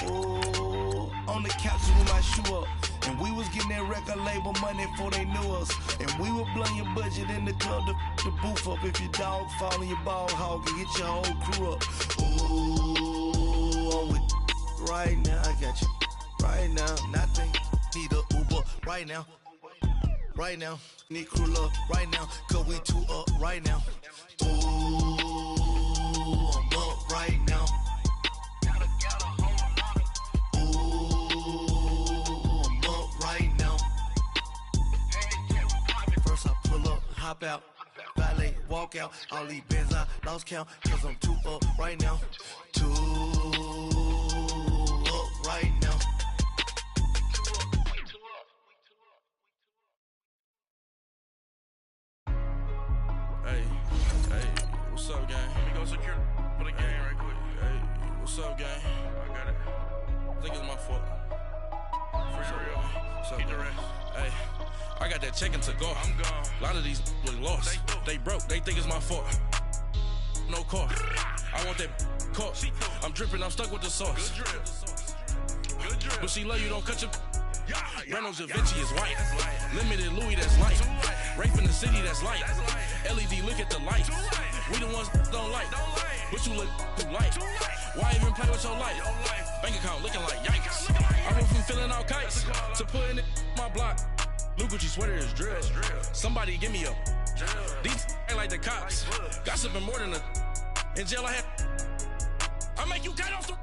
Ooh, on the couches with my shoe up. And we was getting that record label money before they knew us. And we were blowing your budget in the club to the booth up. If your dog fall in your ball hog and get your whole crew up. Ooh, I'm with right now, I got you. Right now, nothing. Need a Uber right now. Right now, need crew love right now. Cause we two up right now. Ooh, I'm up right now. Hop out, valet, walk out. All these bands I lost count, cause I'm too up right now. Too up right now. Hey, what's up, gang? Let me go secure for the game right quick. Hey, what's up, gang? I got it. I think it's my fault. For real. What's up, keep the rest. Hey. I got that check-in to go. I'm gone. A lot of these was lost. They broke. They think it's my fault. No car. I want that car. I'm dripping. I'm stuck with the sauce. Good drip. But she love you. Don't cut your. Brando Javinci is white. Limited Louis. That's light. Rape in the city. That's light. LED. Look at the light. We the ones don't like. But you look too light. Why even play with your life? Bank account looking like yikes. I went from filling out kites to putting it in my block. Blue Gucci sweater is drill. Somebody give me a. These ain't like the cops. Gossiping more than a. In jail I had. I make you cut off the.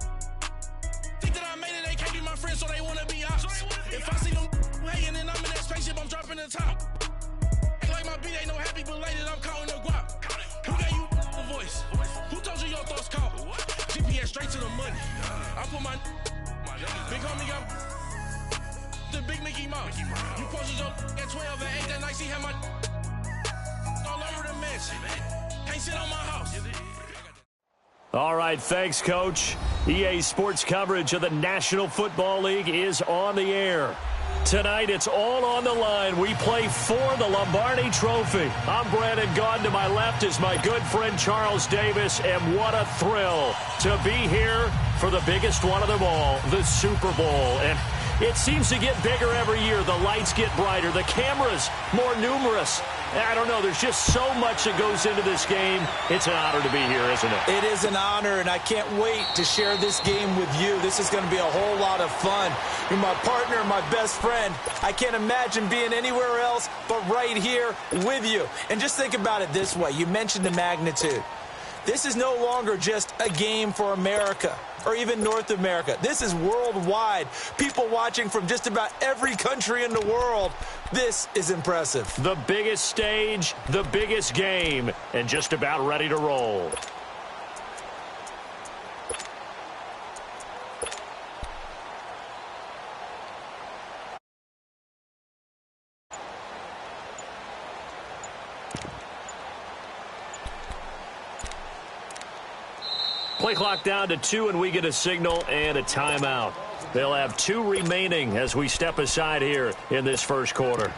Think that I made it, they can't be my friends, so they wanna be ops. If I see them hating and I'm in that spaceship, I'm dropping the top. Ain't like my beat ain't no happy belated, I'm counting the guap. Who gave you the voice? Who told you your thoughts count? GPS straight to the money. I put my. Big homie got. The big Mickey Mouse. You posted your at 12 and 8 that night. She had my all over the mansion. Can't sit on my house. All right, thanks, Coach. EA Sports coverage of the National Football League is on the air. Tonight, it's all on the line. We play for the Lombardi Trophy. I'm Brandon Gaudin. To my left is my good friend Charles Davis, and what a thrill to be here for the biggest one of them all, the Super Bowl. And it seems to get bigger every year. The lights get brighter. The cameras more numerous. I don't know. There's just so much that goes into this game. It's an honor to be here, isn't it? It is an honor, and I can't wait to share this game with you. This is going to be a whole lot of fun. You're my partner, my best friend. I can't imagine being anywhere else but right here with you. And just think about it this way. You mentioned the magnitude. This is no longer just a game for America or even North America. This is worldwide. People watching from just about every country in the world. This is impressive. The biggest stage, the biggest game, and just about ready to roll. Play clock down to 2, and we get a signal and a timeout. They'll have 2 remaining as we step aside here in this first quarter.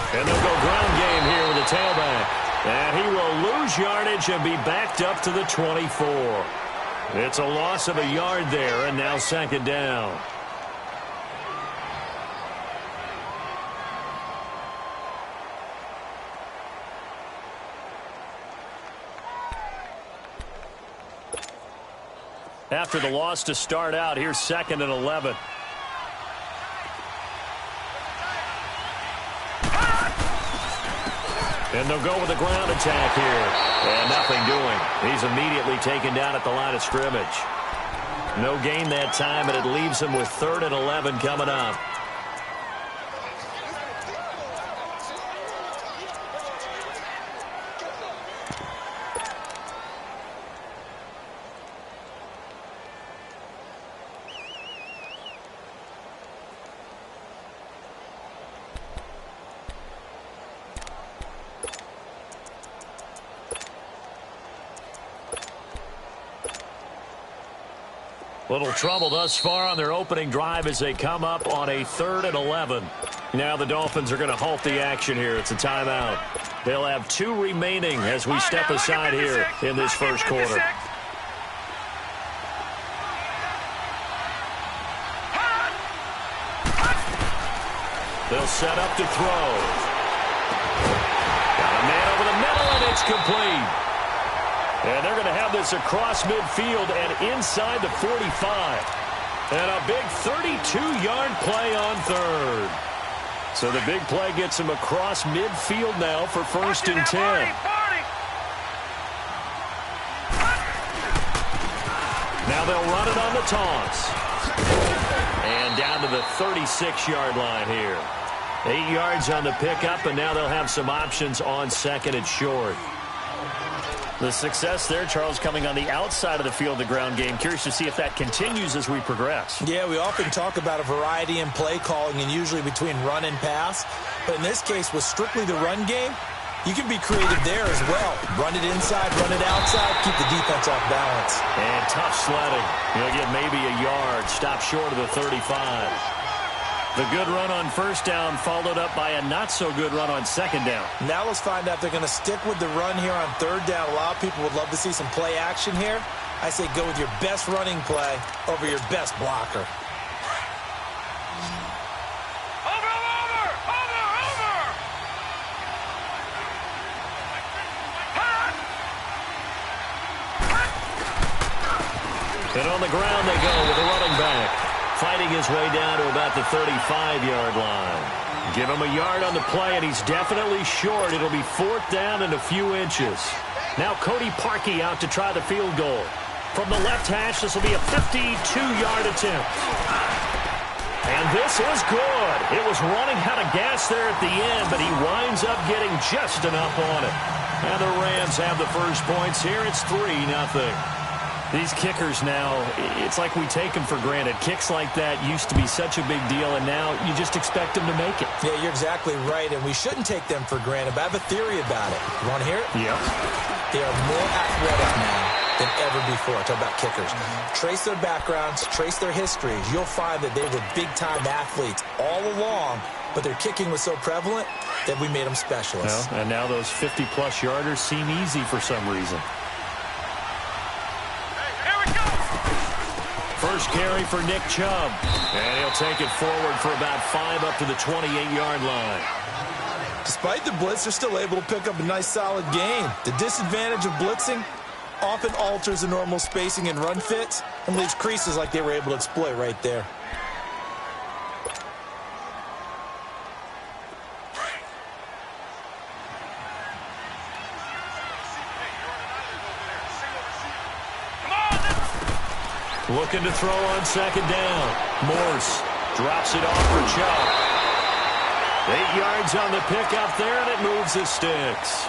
And they'll go ground game here with the tailback. And he will lose yardage and be backed up to the 24. It's a loss of a yard there, and now second down. After the loss to start out, here's 2nd and 11. And they'll go with a ground attack here. And nothing doing. He's immediately taken down at the line of scrimmage. No gain that time, and it leaves him with 3rd and 11 coming up. Little trouble thus far on their opening drive as they come up on a 3rd and 11. Now the Dolphins are going to halt the action here. It's a timeout. They'll have 2 remaining as we step aside here in this first quarter. They'll set up to throw. Got a man over the middle, and it's complete. And they're going to have this across midfield and inside the 45. And a big 32-yard play on 3rd. So the big play gets him across midfield now for 1st and 10. Now they'll run it on the toss. And down to the 36-yard line here. 8 yards on the pickup, and now they'll have some options on 2nd and short. The success there, Charles, coming on the outside of the field, the ground game. Curious to see if that continues as we progress. Yeah, we often talk about a variety in play calling and usually between run and pass. But in this case, with strictly the run game, you can be creative there as well. Run it inside, run it outside, keep the defense off balance. And tough sledding. He'll get maybe a yard, stop short of the 35. The good run on 1st down followed up by a not-so-good run on 2nd down. Now let's find out if they're going to stick with the run here on 3rd down. A lot of people would love to see some play action here. I say go with your best running play over your best blocker. And on the ground they go with the running back. Fighting his way down to about the 35-yard line. Give him a yard on the play, and he's definitely short. It'll be 4th down and a few inches. Now Cody Parkey out to try the field goal. From the left hash, this will be a 52-yard attempt. And this is good. It was running out of gas there at the end, but he winds up getting just enough on it. And the Rams have the first points here. It's 3-0. These kickers now, it's like we take them for granted. Kicks like that used to be such a big deal, and now you just expect them to make it. Yeah, you're exactly right, and we shouldn't take them for granted, but I have a theory about it. You want to hear it? Yeah. They are more athletic now than ever before. Talk about kickers. Trace their backgrounds, trace their histories. You'll find that they were big-time athletes all along, but their kicking was so prevalent that we made them specialists. Well, and now those 50-plus yarders seem easy for some reason. First carry for Nick Chubb. And he'll take it forward for about 5 up to the 28-yard line. Despite the blitz, they're still able to pick up a nice, solid gain. The disadvantage of blitzing often alters the normal spacing and run fits and leaves creases like they were able to exploit right there. Looking to throw on 2nd down. Morse drops it off for Chubb. 8 yards on the pickup there, and it moves the sticks.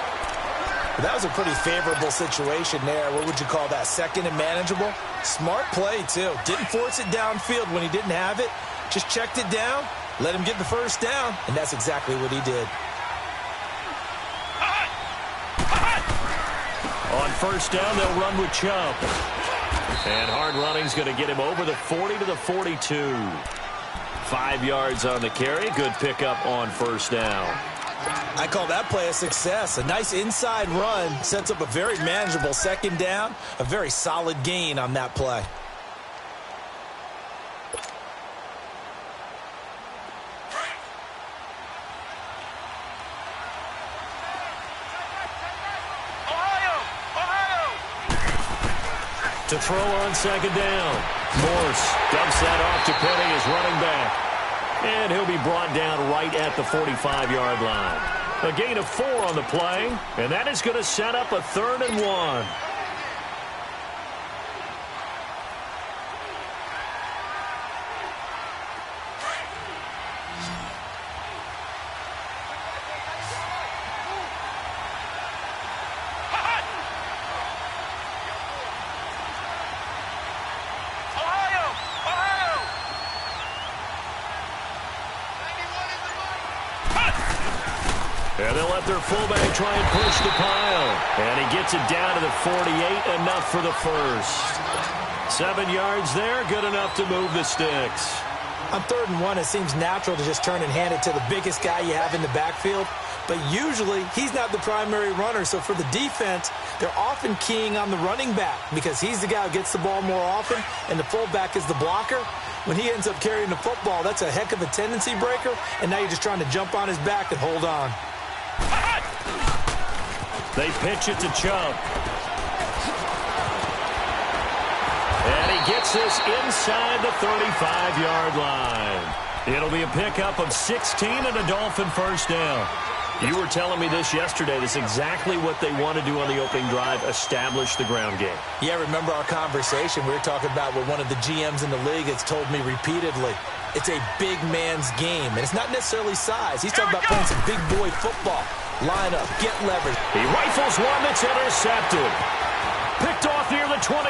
That was a pretty favorable situation there. What would you call that? 2nd and manageable? Smart play, too. Didn't force it downfield when he didn't have it. Just checked it down, let him get the 1st down, and that's exactly what he did. On 1st down, they'll run with Chubb. And hard running's going to get him over the 40 to the 42. 5 yards on the carry. Good pickup on 1st down. I call that play a success. A nice inside run sets up a very manageable 2nd down. A very solid gain on that play. To throw on 2nd down. Morse dumps that off to Penny as running back. And he'll be brought down right at the 45-yard line. A gain of 4 on the play, and that is going to set up a 3rd and 1. And they'll let their fullback try and push the pile. And he gets it down to the 48, enough for the first. 7 yards there, good enough to move the sticks. On 3rd and 1, it seems natural to just turn and hand it to the biggest guy you have in the backfield. But usually, he's not the primary runner. So for the defense, they're often keying on the running back because he's the guy who gets the ball more often, and the fullback is the blocker. When he ends up carrying the football, that's a heck of a tendency breaker, and now you're just trying to jump on his back and hold on. They pitch it to Chubb. And he gets this inside the 35-yard line. It'll be a pickup of 16 and a Dolphin first down. You were telling me this yesterday. This is exactly what they want to do on the opening drive, establish the ground game. Yeah, remember our conversation. We were talking about what one of the GMs in the league has told me repeatedly. It's a big man's game, and it's not necessarily size. He's talking about playing some big boy football. Line up, get leverage. He rifles one that's intercepted. Picked off near the 29.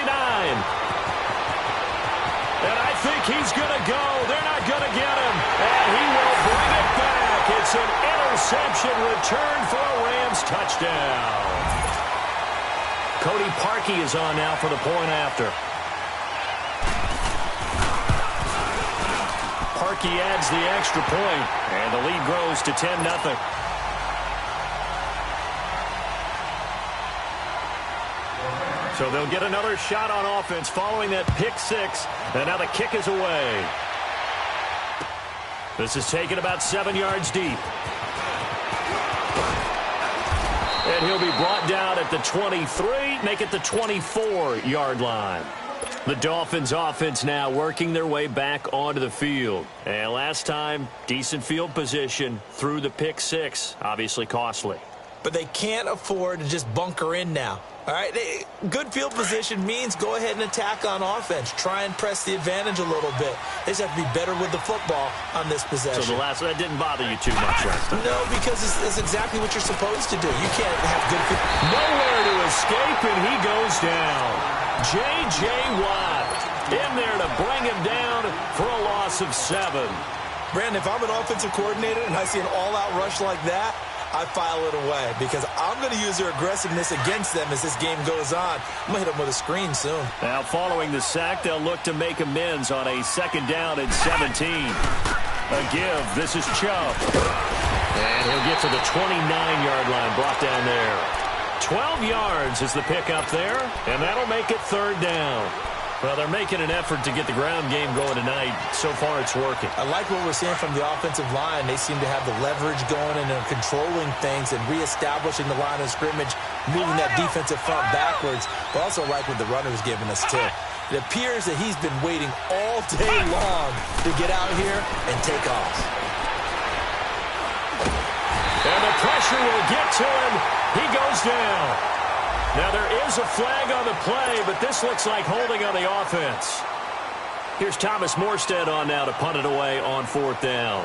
And I think he's going to go. They're not going to get him. And he will bring it back. It's an interception return for a Rams touchdown. Cody Parkey is on now for the point after. Parkey adds the extra point, and the lead grows to 10-0. So they'll get another shot on offense following that pick 6, and now the kick is away. This is taken about 7 yards deep. And he'll be brought down at the 23, make it the 24-yard line. The Dolphins offense now working their way back onto the field. And last time, decent field position through the pick 6, obviously costly. But they can't afford to just bunker in now. All right, good field position means go ahead and attack on offense. Try and press the advantage a little bit. They just have to be better with the football on this possession. So that didn't bother you too much last time? No, because it's exactly what you're supposed to do. You can't have good field. Nowhere to escape, and he goes down. J.J. Watt in there to bring him down for a loss of 7. Brandon, if I'm an offensive coordinator and I see an all-out rush like that, I file it away because I'm going to use their aggressiveness against them as this game goes on. I'm going to hit them with a screen soon. Now, following the sack, they'll look to make amends on a 2nd down and 17. A give. This is Chubb. And he'll get to the 29-yard line, brought down there. 12 yards is the pickup there, and that'll make it 3rd down. Well, they're making an effort to get the ground game going tonight. So far, it's working. I like what we're seeing from the offensive line. They seem to have the leverage going, and they're controlling things and reestablishing the line of scrimmage, moving that defensive front backwards. But also like what the runner's giving us, too. It appears that he's been waiting all day long to get out here and take off. And the pressure will get to him. He goes down. Now, there is a flag on the play, but this looks like holding on the offense. Here's Thomas Morstead on now to punt it away on 4th down.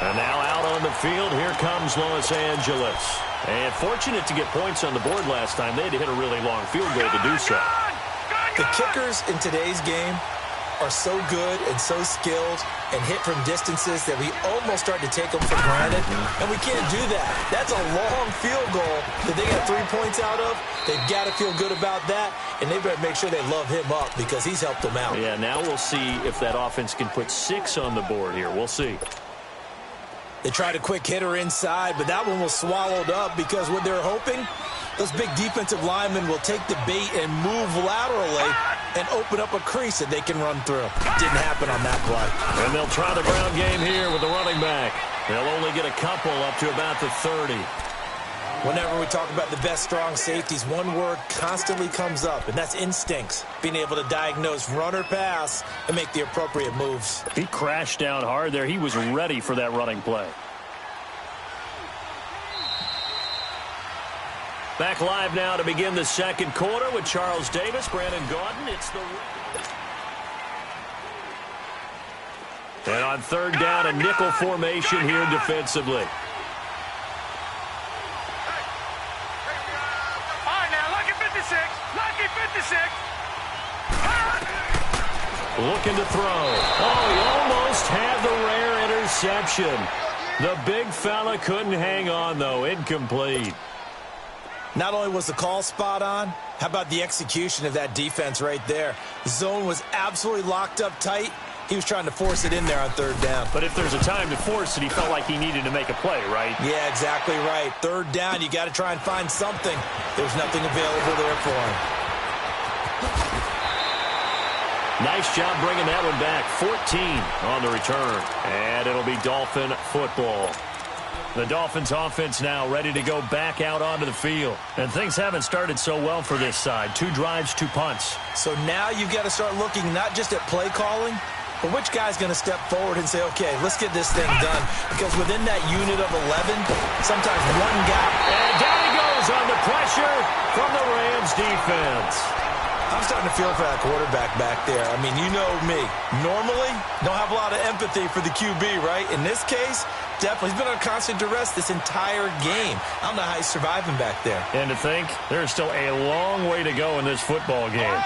And now out on the field, here comes Los Angeles. And fortunate to get points on the board last time. They had to hit a really long field goal to do so. The kickers in today's game are so good and so skilled and hit from distances that we almost start to take them for granted, and we can't do that. That's a long field goal that they got 3 points out of. They've got to feel good about that, and they better make sure they love him up because he's helped them out. Yeah, now we'll see if that offense can put 6 on the board here. We'll see. They tried a quick hitter inside, but that one was swallowed up because what they're hoping, those big defensive linemen will take the bait and move laterally and open up a crease that they can run through. Didn't happen on that play. And they'll try the ground game here with the running back. They'll only get a couple up to about the 30. Whenever we talk about the best strong safeties, one word constantly comes up, and that's instincts. Being able to diagnose run or pass and make the appropriate moves. He crashed down hard there. He was ready for that running play. Back live now to begin the second quarter with Charles Davis, Brandon Gaudin. It's the... And on third down, a nickel formation here defensively. Looking to throw. Oh, he almost had the rare interception. The big fella couldn't hang on, though. Incomplete. Not only was the call spot on, how about the execution of that defense right there? The zone was absolutely locked up tight. He was trying to force it in there on third down. But if there's a time to force it, he felt like he needed to make a play, right? Yeah, exactly right. Third down, you got to try and find something. There's nothing available there for him. Nice job bringing that one back. 14 on the return. And it'll be Dolphin football. The Dolphins offense now ready to go back out onto the field. And things haven't started so well for this side. 2 drives, 2 punts. So now you've got to start looking not just at play calling, but which guy's going to step forward and say, okay, let's get this thing done. Because within that unit of 11, sometimes one guy. And down he goes on the pressure from the Rams defense. I'm starting to feel for that quarterback back there. I mean, you know me. Normally, don't have a lot of empathy for the QB, right? In this case, definitely. He's been on constant duress this entire game. I don't know how he's surviving back there. And to think, there's still a long way to go in this football game.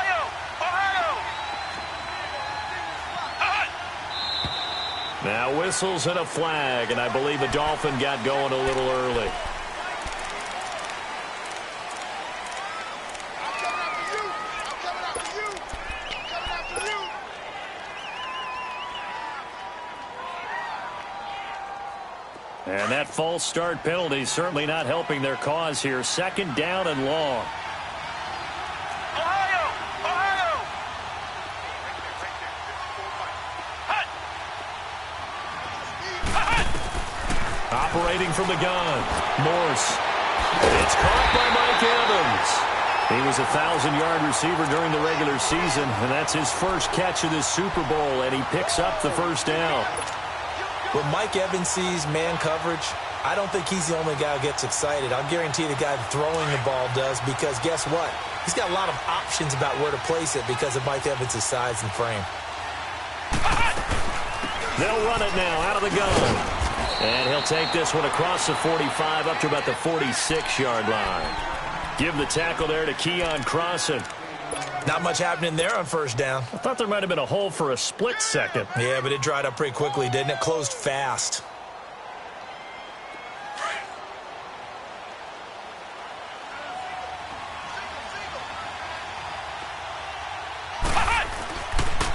Now whistles and a flag, and I believe the Dolphin got going a little early. And that false start penalty certainly not helping their cause here. Second down and long. Operating from the gun, Morse. It's caught by Mike Evans. He was a 1,000-yard receiver during the regular season, and that's his first catch of this Super Bowl, and he picks up the first down. When Mike Evans sees man coverage, I don't think he's the only guy who gets excited. I'll guarantee the guy throwing the ball does, because guess what? He's got a lot of options about where to place it because of Mike Evans' size and frame. They'll run it now out of the gun. And he'll take this one across the 45 up to about the 46-yard line. Give the tackle there to Keon Crossan. Not much happening there on first down. I thought there might have been a hole for a split second. Yeah, but it dried up pretty quickly, didn't it? Closed fast.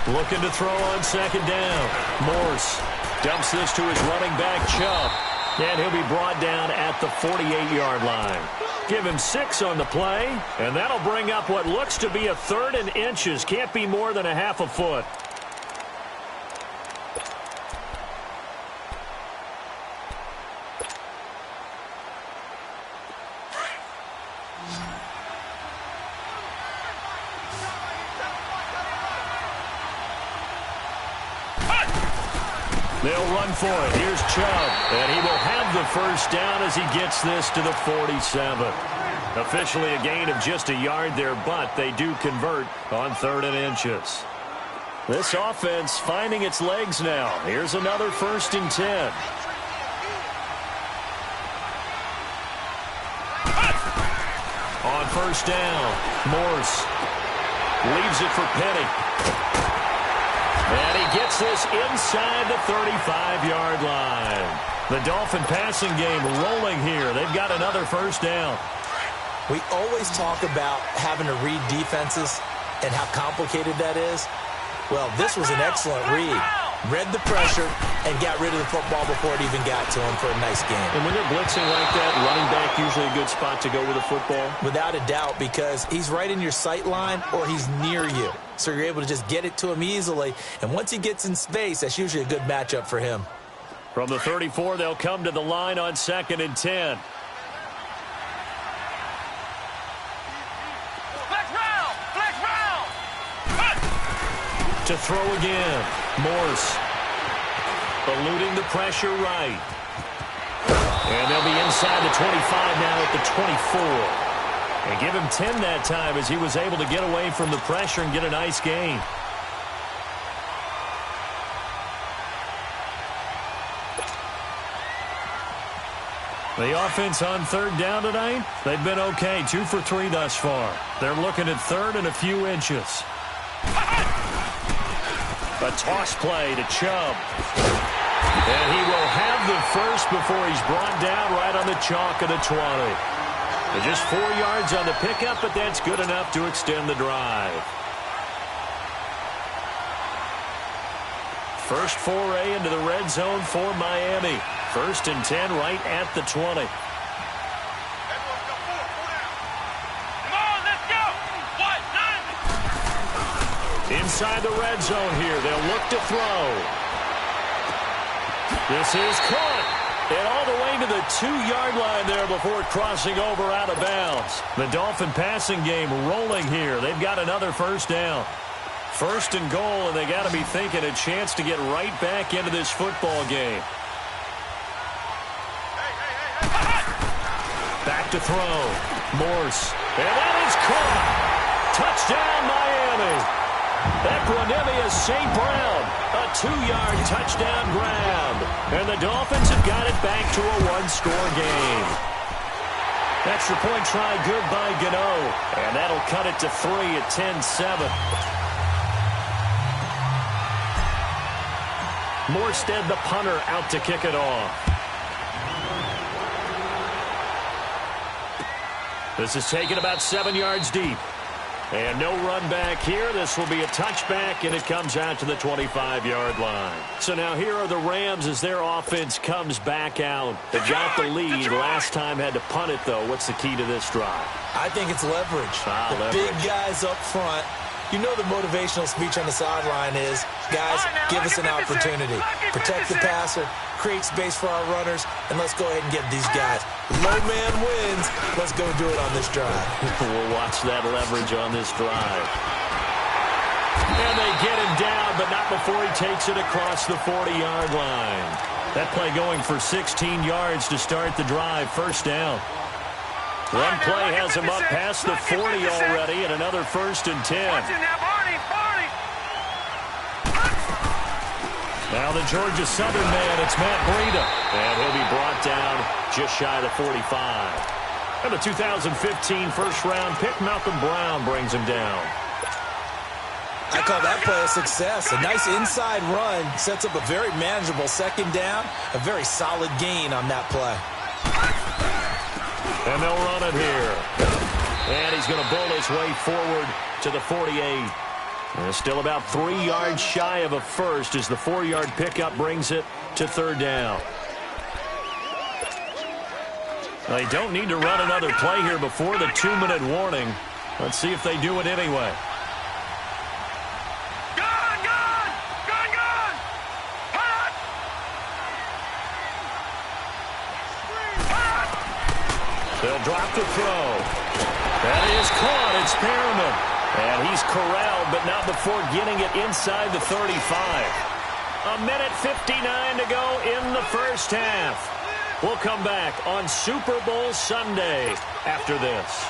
Looking to throw on second down. Morse dumps this to his running back, Chubb. And he'll be brought down at the 48-yard line. Give him 6 on the play, and that'll bring up what looks to be a 3rd and inches. Can't be more than a half a foot. They'll run for it. Here's Chubb, and he will have the first down as he gets this to the 47. Officially a gain of just a yard there, but they do convert on 3rd and inches. This offense finding its legs now. Here's another 1st and 10. On first down, Morse leaves it for Penny. And he gets this inside the 35-yard line. The Dolphin passing game rolling here. They've got another first down. We always talk about having to read defenses and how complicated that is. Well, this was an excellent read. Read the pressure and got rid of the football before it even got to him for a nice game. And when they're blitzing like that, running back usually a good spot to go with the football? Without a doubt, because he's right in your sight line or he's near you. So you're able to just get it to him easily. And once he gets in space, that's usually a good matchup for him. From the 34, they'll come to the line on 2nd and 10. To throw again. Morse. Eluding the pressure right. And they'll be inside the 25 now at the 24. And give him 10 that time as he was able to get away from the pressure and get a nice gain. The offense on third down tonight, they've been okay. 2 for 3 thus far. They're looking at third and a few inches. A toss play to Chubb. And he will have the first before he's brought down right on the chalk of the 20. And just 4 yards on the pickup, but that's good enough to extend the drive. First foray into the red zone for Miami. 1st and 10 right at the 20. Inside the red zone here. They'll look to throw. This is caught. And all the way to the 2-yard line there before crossing over out of bounds. The Dolphin passing game rolling here. They've got another first down. 1st and goal, and they got to be thinking a chance to get right back into this football game. Back to throw. Morse. And that is caught. Touchdown, Miami. Equanimous St. Brown. A 2-yard touchdown grab. And the Dolphins have got it back to a 1-score game. Extra point try good by Gano. And that'll cut it to 3 at 10-7. Morstead, the punter, out to kick it off. This is taken about 7 yards deep. And no run back here. This will be a touchback, and it comes out to the 25-yard line. So now here are the Rams as their offense comes back out. They got the lead. Last time had to punt it, though. What's the key to this drive? I think it's leverage. The big guys up front. You know the motivational speech on the sideline is, guys, give us an opportunity. Protect the passer, create space for our runners, and let's go ahead and get these guys. Low man wins. Let's go do it on this drive. We'll watch that leverage on this drive. And they get him down, but not before he takes it across the 40-yard line. That play going for 16 yards to start the drive. First down. One play has him up past the 40 already, and another 1st and 10. Now the Georgia Southern man, it's Matt Breida. And he'll be brought down just shy of the 45. And the 2015 first-round pick, Malcolm Brown, brings him down. I call that play a success. A nice inside run sets up a very manageable second down. A very solid gain on that play. And they'll run it here. And he's going to bull his way forward to the 48. And still about 3 yards shy of a first as the 4-yard pickup brings it to 3rd down. They don't need to run another play here before the 2-minute warning. Let's see if they do it anyway. They'll drop the throw. That is caught. It's Perriman. And he's corralled, but not before getting it inside the 35. A minute 59 to go in the first half. We'll come back on Super Bowl Sunday after this.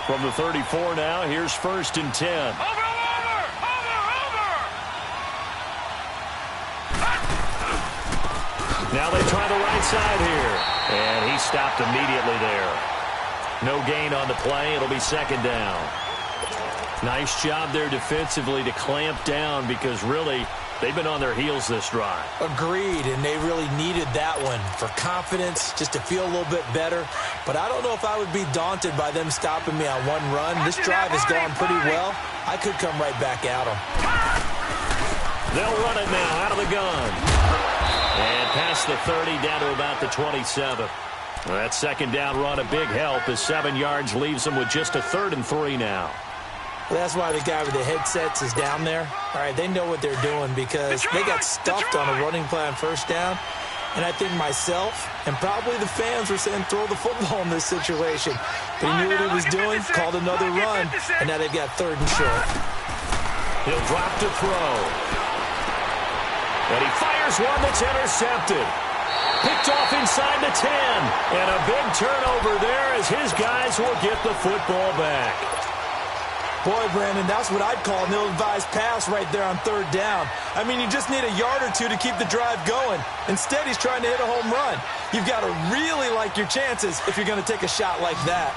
From the 34 now, here's 1st and 10. Now they try the right side here. And he stopped immediately there. No gain on the play. It'll be 2nd down. Nice job there defensively to clamp down because really they've been on their heels this drive. Agreed, and they really needed that one for confidence, just to feel a little bit better. But I don't know if I would be daunted by them stopping me on one run. This drive has gone pretty well. I could come right back at them. They'll run it now out of the gun. And past the 30 down to about the 27. That 2nd down run a big help as 7 yards leaves them with just a 3rd and 3 now. Well, that's why the guy with the headsets is down there. All right, they know what they're doing because they got stuffed on a running play on 1st down. And I think myself and probably the fans were saying throw the football in this situation. But he knew what he was doing, called another run, and now they've got 3rd and short. He'll drop to throw. And he fires one that's intercepted. Picked off inside the 10. And a big turnover there as his guys will get the football back. Boy, Brandon, that's what I'd call an ill-advised pass right there on third down. I mean, you just need a yard or two to keep the drive going. Instead, he's trying to hit a home run. You've got to really like your chances if you're going to take a shot like that.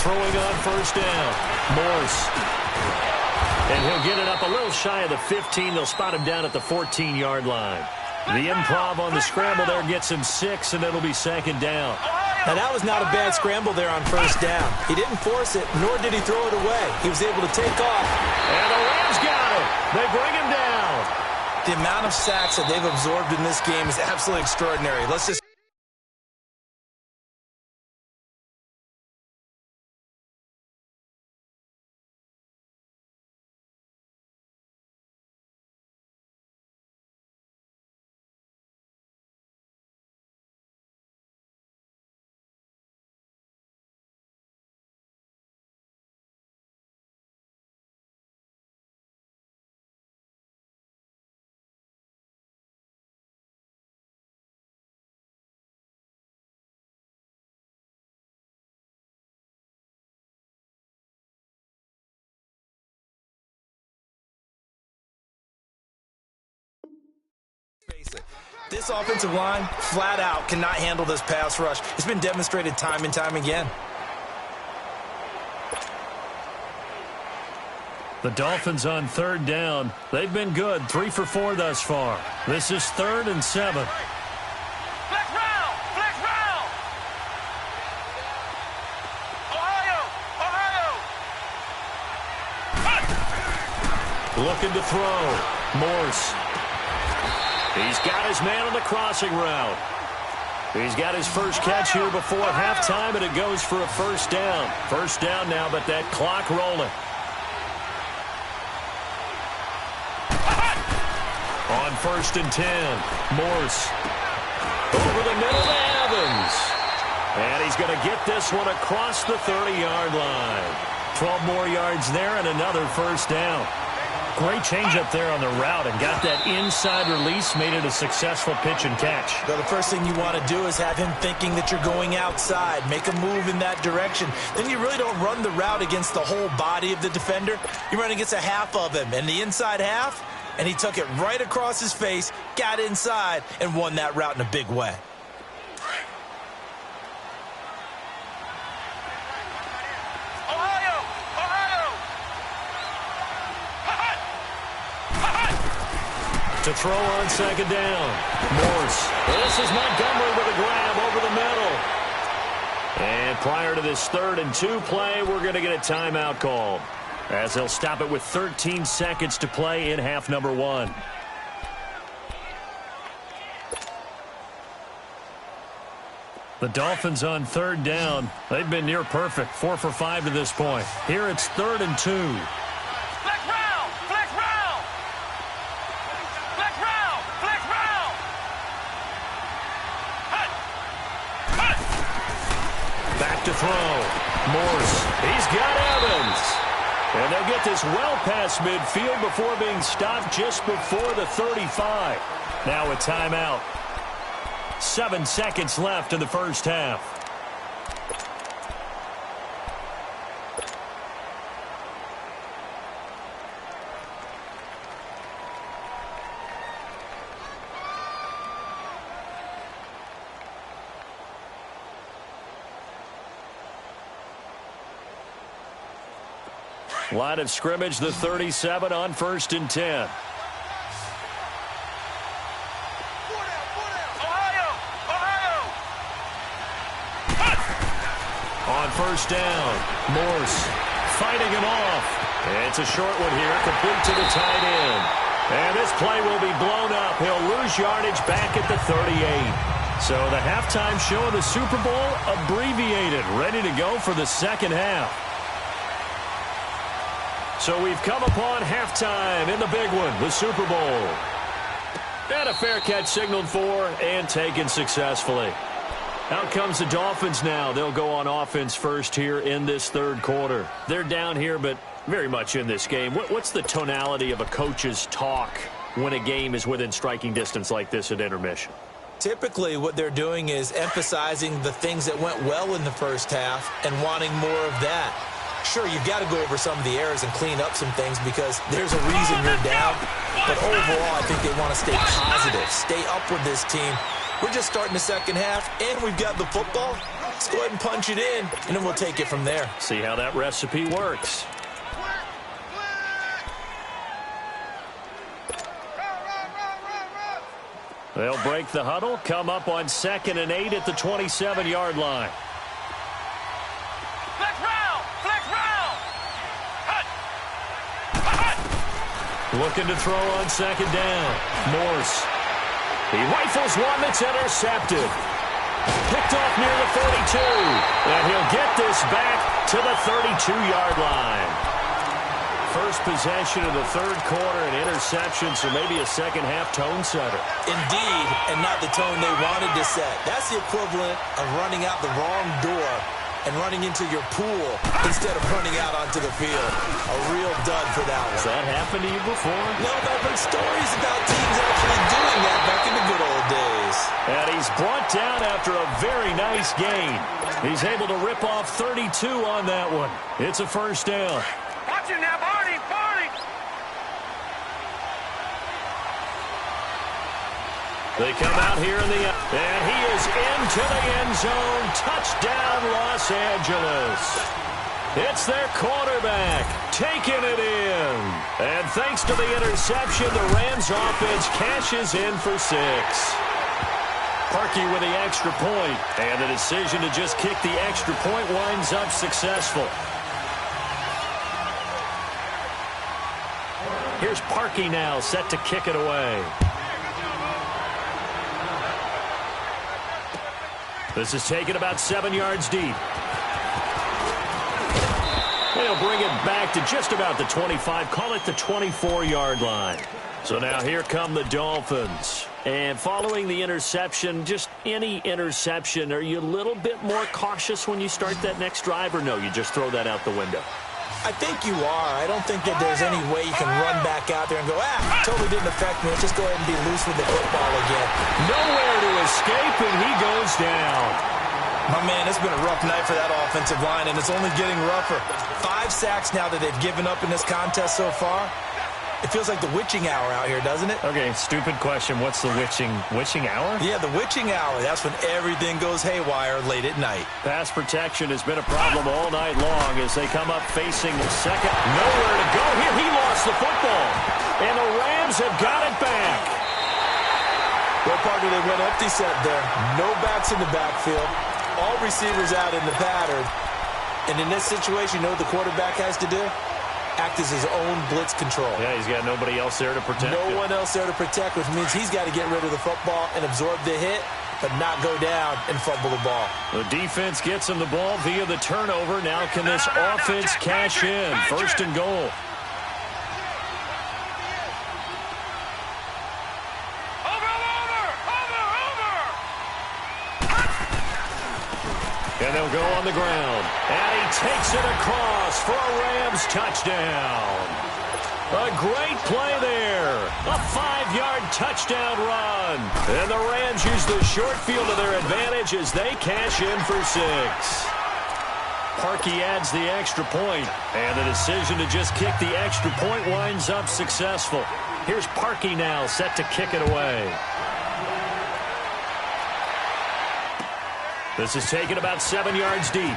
Throwing on first down. Morse. And he'll get it up a little shy of the 15. They'll spot him down at the 14-yard line. The improv on the scramble there gets him 6, and it'll be second down. Now, that was not a bad scramble there on first down. He didn't force it, nor did he throw it away. He was able to take off. And the Rams got it. They bring him down. The amount of sacks that they've absorbed in this game is absolutely extraordinary. Let's just... This offensive line, flat out, cannot handle this pass rush. It's been demonstrated time and time again. The Dolphins on third down. They've been good, 3 for 4 thus far. This is 3rd and 7. Flex round! Flex round! Ohio! Looking to throw. Morse. He's got his man on the crossing route. He's got his first catch here before halftime, and it goes for a first down. First down now, but that clock rolling. On 1st and 10, Morse. Over the middle to Evans. And he's going to get this one across the 30-yard line. 12 more yards there and another first down. Great change up there on the route and got that inside release, made it a successful pitch and catch. So the first thing you want to do is have him thinking that you're going outside, make a move in that direction. Then you really don't run the route against the whole body of the defender. You run against a half of him, and the inside half, and he took it right across his face, got inside, and won that route in a big way. To throw on second down. Morse. This is Montgomery with a grab over the middle. And prior to this 3rd and 2 play, we're going to get a timeout called, as they'll stop it with 13 seconds to play in half number 1. The Dolphins on third down. They've been near perfect, 4 for 5 to this point. Here it's 3rd and 2. To throw. Morse. He's got Evans. And they'll get this well past midfield before being stopped just before the 35. Now a timeout. 7 seconds left in the first half. Line of scrimmage, the 37 on 1st and 10. On first down, Morse fighting him off. It's a short one here, complete to the tight end. And this play will be blown up. He'll lose yardage back at the 38. So the halftime show of the Super Bowl abbreviated, ready to go for the second half. So we've come upon halftime in the big one, the Super Bowl. And a fair catch signaled for and taken successfully. Out comes the Dolphins now. They'll go on offense first here in this third quarter. They're down here, but very much in this game. What's the tonality of a coach's talk when a game is within striking distance like this at intermission? Typically, what they're doing is emphasizing the things that went well in the first half and wanting more of that. Sure, you've got to go over some of the errors and clean up some things because there's a reason you're down. But overall, I think they want to stay positive, stay up with this team. We're just starting the second half, and we've got the football. Let's go ahead and punch it in, and then we'll take it from there. See how that recipe works. They'll break the huddle, come up on 2nd and 8 at the 27-yard line. Flex round! Flex round! Hut! Hut! Looking to throw on 2nd down. Morse. He rifles one that's intercepted. Picked off near the 42. And he'll get this back to the 32-yard line. First possession of the third quarter, an interception, so maybe a second-half tone setter. Indeed, and not the tone they wanted to set. That's the equivalent of running out the wrong door and running into your pool instead of running out onto the field. A real dud for that one. Has that happened to you before? No, but I've heard stories about teams actually doing that back in the good old days. And he's brought down after a very nice gain. He's able to rip off 32 on that one. It's a first down. Watch it now, Barney! Barney! They come out here and he is into the end zone. Touchdown, Los Angeles. It's their quarterback taking it in. And thanks to the interception, the Rams offense cashes in for 6. Parkey with the extra point. And the decision to just kick the extra point winds up successful. Here's Parkey now, set to kick it away. This is taken about 7 yards deep. They'll bring it back to just about the 25, call it the 24-yard line. So now here come the Dolphins. And following the interception, just any interception, are you a little bit more cautious when you start that next drive, or no, you just throw that out the window? I think you are. I don't think that there's any way you can run back out there and go, totally didn't affect me. Let's just go ahead and be loose with the football again. Nowhere to escape, and he goes down. My man, it's been a rough night for that offensive line, and it's only getting rougher. 5 sacks now that they've given up in this contest so far. It feels like the witching hour out here, doesn't it? Okay, stupid question. What's the witching hour? Yeah, the witching hour. That's when everything goes haywire late at night. Pass protection has been a problem all night long as they come up facing second. Nowhere to go here. He lost the football. And the Rams have got it back. Well, partner, they went empty set there. No backs in the backfield. All receivers out in the pattern. And in this situation, you know what the quarterback has to do? Act as his own blitz control. Yeah, he's got nobody else there to protect him. No one else there to protect, which means he's got to get rid of the football and absorb the hit, but not go down and fumble the ball. The defense gets him the ball via the turnover. Now can this offense cash in? 1st and goal. And they'll go on the ground. And he takes it across for a Rams touchdown. A great play there. A 5-yard touchdown run. And the Rams use the short field to their advantage as they cash in for 6. Parkey adds the extra point. And the decision to just kick the extra point winds up successful. Here's Parkey now set to kick it away. This is taken about 7 yards deep.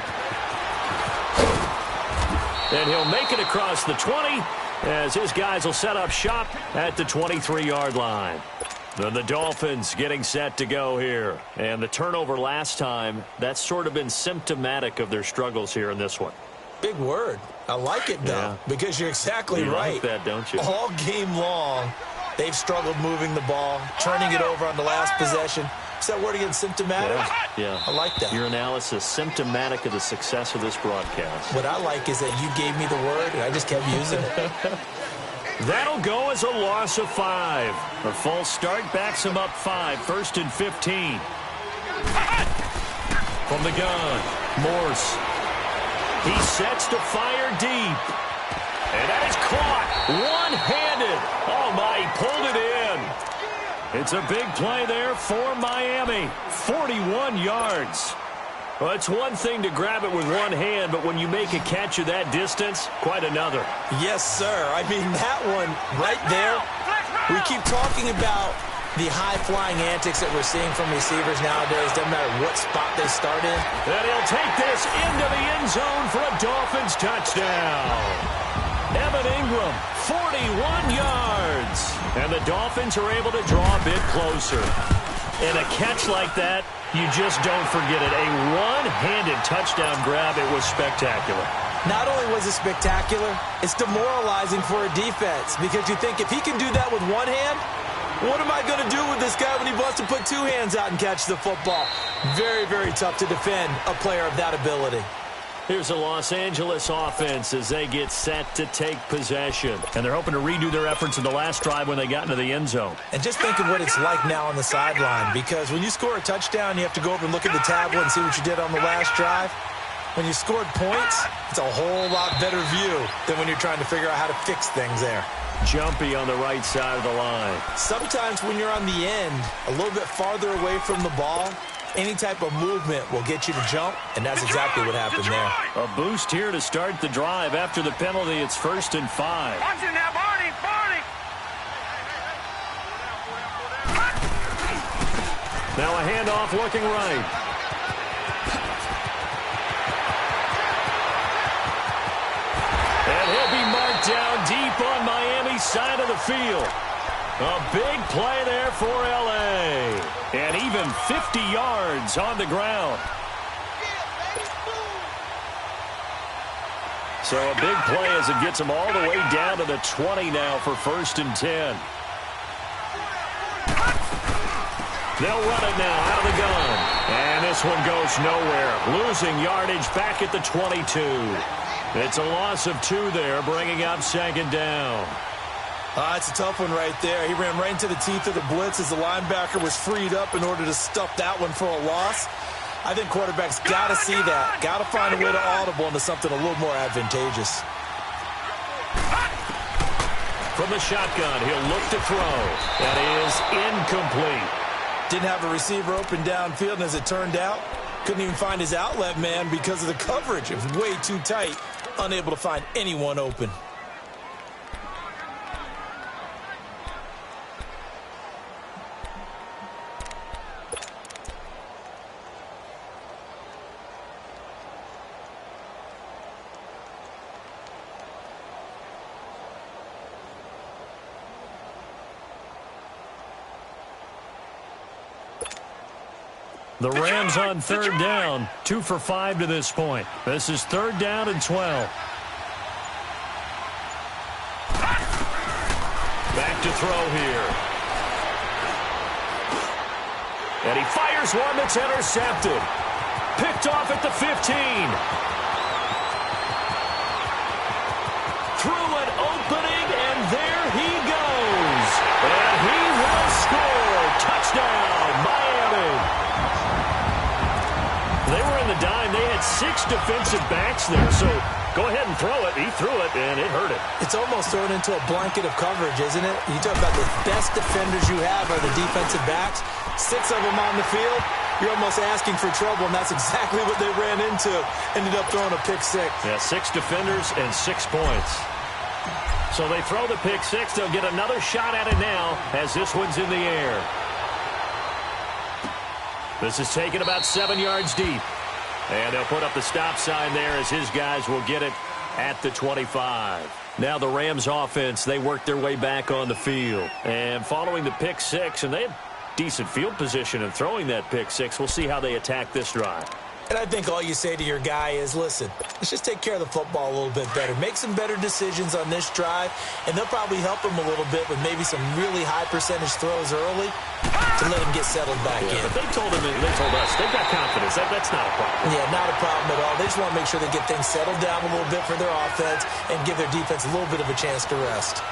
And he'll make it across the 20 as his guys will set up shop at the 23-yard line. Then the Dolphins getting set to go here. And the turnover last time, that's sort of been symptomatic of their struggles here in this one. Big word. I like it, though, because you're exactly right. You like that, don't you? All game long, they've struggled moving the ball, turning it over on the last possession. Is that word again, symptomatic? Yeah. I like that. Your analysis, symptomatic of the success of this broadcast. What I like is that you gave me the word, and I just kept using it. That'll go as a loss of 5. A false start backs him up 5. 1st and 15. From the gun, Morse. He sets to fire deep. And that is caught. One-handed. Oh, my, he pulled it in. It's a big play there for Miami. 41 yards. Well, it's one thing to grab it with one hand, but when you make a catch of that distance, quite another. Yes, sir. I mean, that one right there, we keep talking about the high-flying antics that we're seeing from receivers nowadays. Doesn't matter what spot they start in. And he'll take this into the end zone for a Dolphins touchdown. Evan Ingram, 41 yards. And the Dolphins are able to draw a bit closer. And a catch like that, you just don't forget it. A one-handed touchdown grab. It was spectacular. Not only was it spectacular, it's demoralizing for a defense because you think if he can do that with one hand, what am I going to do with this guy when he wants to put two hands out and catch the football? Very, very tough to defend a player of that ability. Here's the Los Angeles offense as they get set to take possession. And they're hoping to redo their efforts in the last drive when they got into the end zone. And just think of what it's like now on the sideline, because when you score a touchdown, you have to go over and look at the tablet and see what you did on the last drive. When you scored points, it's a whole lot better view than when you're trying to figure out how to fix things there. Jumpy on the right side of the line. Sometimes when you're on the end, a little bit farther away from the ball, any type of movement will get you to jump, and that's exactly what happened there. A boost here to start the drive. After the penalty, it's 1st and 5. Watch it now, Barney, Barney. Now a handoff looking right. And he'll be marked down deep on Miami's side of the field. A big play there for L.A. And even 50 yards on the ground. So a big play as it gets them all the way down to the 20 now for 1st and 10. They'll run it now out of the gun. And this one goes nowhere. Losing yardage back at the 22. It's a loss of 2 there, bringing up 2nd down. It's a tough one right there. He ran right into the teeth of the blitz as the linebacker was freed up in order to stuff that one for a loss. I think quarterbacks got to see that. Got to find a way to audible into something a little more advantageous. From the shotgun, he'll look to throw. That is incomplete. Didn't have a receiver open downfield, and as it turned out, couldn't even find his outlet man because of the coverage. It was way too tight. Unable to find anyone open. The Rams on 3rd down, 2 for 5 to this point. This is 3rd down and 12. Back to throw here. And he fires one that's intercepted. Picked off at the 15. Through an opening, and there he goes. And he will score. Touchdown, Miami. They were in the dime. They had 6 defensive backs there, so go ahead and throw it. He threw it, and it hurt it. It's almost thrown into a blanket of coverage, isn't it? You talk about the best defenders you have are the defensive backs. 6 of them on the field. You're almost asking for trouble, and that's exactly what they ran into. Ended up throwing a pick-6. Yeah, 6 defenders and 6 points. So they throw the pick-6. They'll get another shot at it now as this one's in the air. This is taken about 7 yards deep. And they'll put up the stop sign there as his guys will get it at the 25. Now the Rams offense, they work their way back on the field. And following the pick-6, and they had decent field position in throwing that pick-6. We'll see how they attack this drive. And I think all you say to your guy is, listen, let's just take care of the football a little bit better. Make some better decisions on this drive, and they'll probably help him a little bit with maybe some really high percentage throws early to let him get settled back in. But they told us they've got confidence. That's not a problem. Yeah, not a problem at all. They just want to make sure they get things settled down a little bit for their offense and give their defense a little bit of a chance to rest.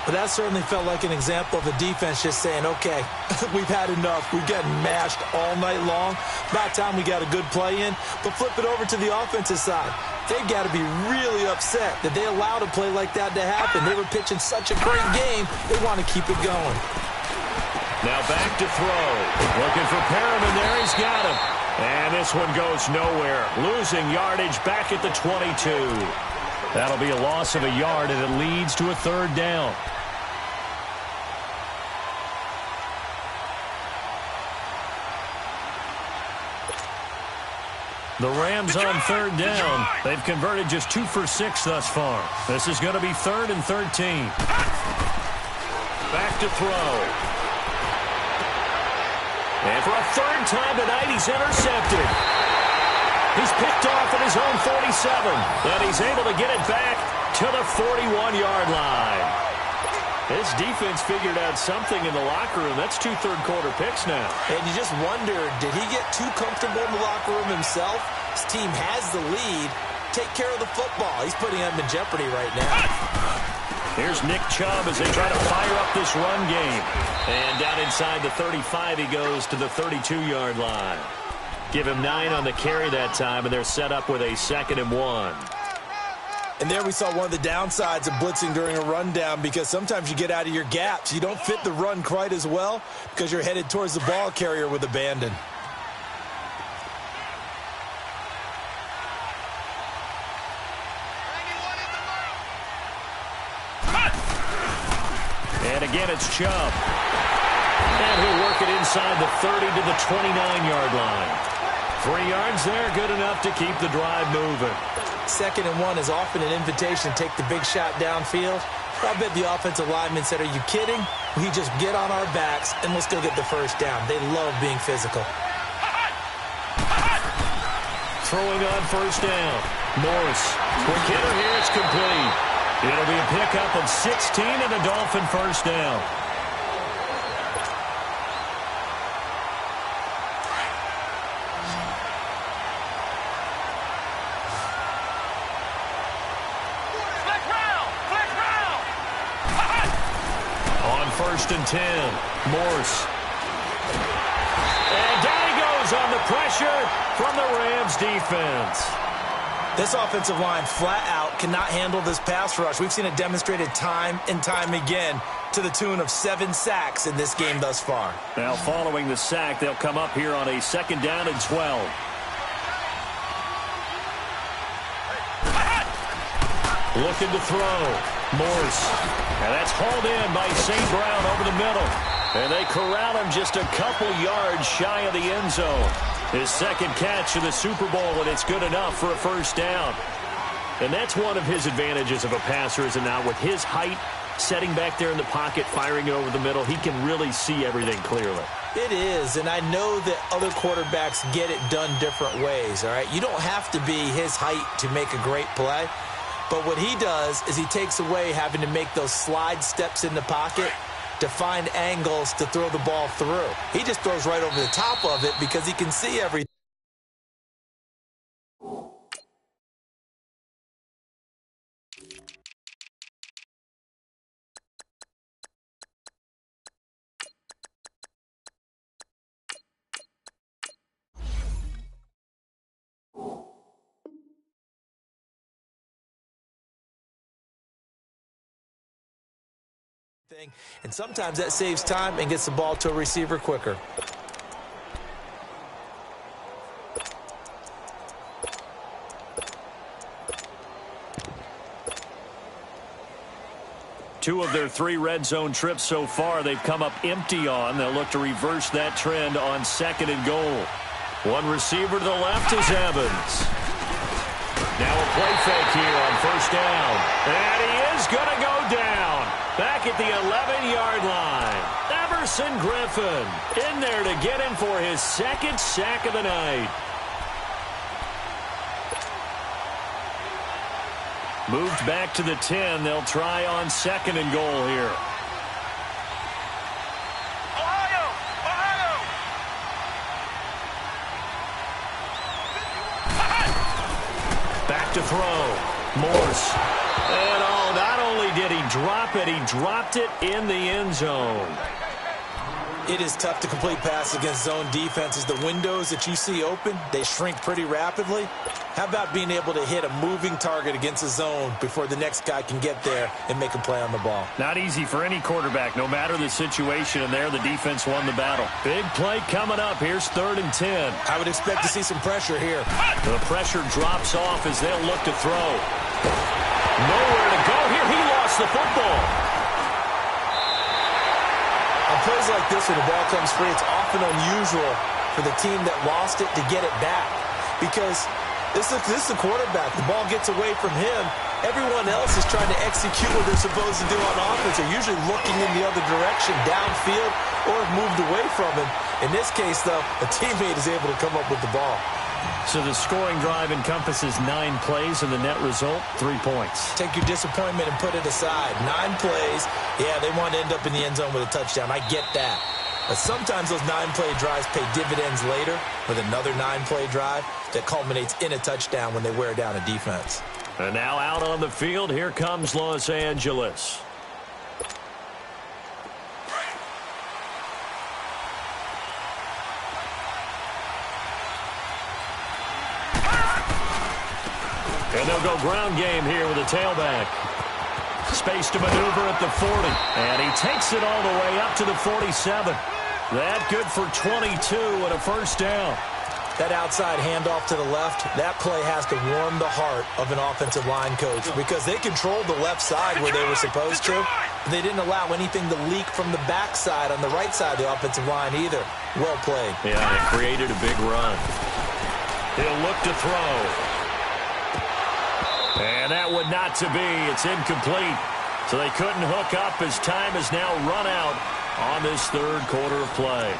But that certainly felt like an example of the defense just saying, okay, we've had enough. We've gotten mashed all night long. About time we got a good play in. But flip it over to the offensive side. They've got to be really upset that they allowed a play like that to happen. They were pitching such a great game, they want to keep it going. Now back to throw. Looking for Perriman there. He's got him. And this one goes nowhere. Losing yardage back at the 22. That'll be a loss of a yard, and it leads to a third down. The Rams on third down. They've converted just 2 for 6 thus far. This is going to be 3rd and 13. Back to throw. And for a third time tonight, he's intercepted. He's picked off at his own 47, and he's able to get it back to the 41-yard line. This defense figured out something in the locker room. That's 2 third-quarter picks now. And you just wonder, did he get too comfortable in the locker room himself? His team has the lead. Take care of the football. He's putting them in jeopardy right now. Here's Nick Chubb as they try to fire up this run game. And down inside the 35, he goes to the 32-yard line. Give him 9 on the carry that time, and they're set up with a 2nd and 1. And there we saw one of the downsides of blitzing during a rundown, because sometimes you get out of your gaps. You don't fit the run quite as well because you're headed towards the ball carrier with abandon. And again, it's Chubb. And he'll work it inside the 30 to the 29-yard line. 3 yards there, good enough to keep the drive moving. 2nd and 1 is often an invitation to take the big shot downfield. I bet the offensive lineman said, are you kidding? We just get on our backs and let's go get the first down. They love being physical. Throwing on first down. Morris. Quick hitter here, it's complete. It'll be a pickup of 16 and a Dolphin first down. On 1st and 10, Morse. And down he goes on the pressure from the Rams defense. This offensive line flat out cannot handle this pass rush. We've seen it demonstrated time and time again to the tune of 7 sacks in this game thus far. Now following the sack, they'll come up here on a 2nd down and 12. Looking to throw. Morse. And that's hauled in by St. Brown over the middle. And they corral him just a couple yards shy of the end zone. His 2nd catch of the Super Bowl, and it's good enough for a first down. And that's one of his advantages of a passer, is it not? With his height, setting back there in the pocket, firing it over the middle, he can really see everything clearly. It is, and I know that other quarterbacks get it done different ways, all right? You don't have to be his height to make a great play. But what he does is he takes away having to make those slide steps in the pocket to find angles to throw the ball through. He just throws right over the top of it because he can see everything. And sometimes that saves time and gets the ball to a receiver quicker. Two of their 3 red zone trips so far, they've come up empty on. They'll look to reverse that trend on 2nd and goal. One receiver to the left is Evans. Now a play fake here on first down. And he is going to go down. Back at the 11-yard line. Everson Griffin in there to get him for his 2nd sack of the night. Moved back to the 10. They'll try on 2nd and goal here. Back to throw. Morse. And oh, not only did he drop it, he dropped it in the end zone. It is tough to complete passes against zone defenses. The windows that you see open, they shrink pretty rapidly. How about being able to hit a moving target against a zone before the next guy can get there and make a play on the ball? Not easy for any quarterback, no matter the situation, and there the defense won the battle. Big play coming up. Here's 3rd and 10. I would expect to see some pressure here. The pressure drops off as they'll look to throw. Nowhere to go here. He lost the football. On plays like this, when the ball comes free, it's often unusual for the team that lost it to get it back. Because this is the quarterback. The ball gets away from him. Everyone else is trying to execute what they're supposed to do on offense. They're usually looking in the other direction, downfield, or have moved away from him. In this case, though, a teammate is able to come up with the ball. So the scoring drive encompasses 9 plays, and the net result, 3 points. Take your disappointment and put it aside. 9 plays. Yeah, they want to end up in the end zone with a touchdown. I get that. But sometimes those 9-play drives pay dividends later with another 9-play drive that culminates in a touchdown when they wear down a defense. And now out on the field, here comes Los Angeles. And they'll go ground game here with a tailback. Space to maneuver at the 40. And he takes it all the way up to the 47. That good for 22 and a first down. That outside handoff to the left, that play has to warm the heart of an offensive line coach because they controlled the left side where they were supposed to. But they didn't allow anything to leak from the backside on the right side of the offensive line either. Well played. Yeah, it created a big run. He'll look to throw. And that would not to be. It's incomplete. So they couldn't hook up as time is now run out on this 3rd quarter of play.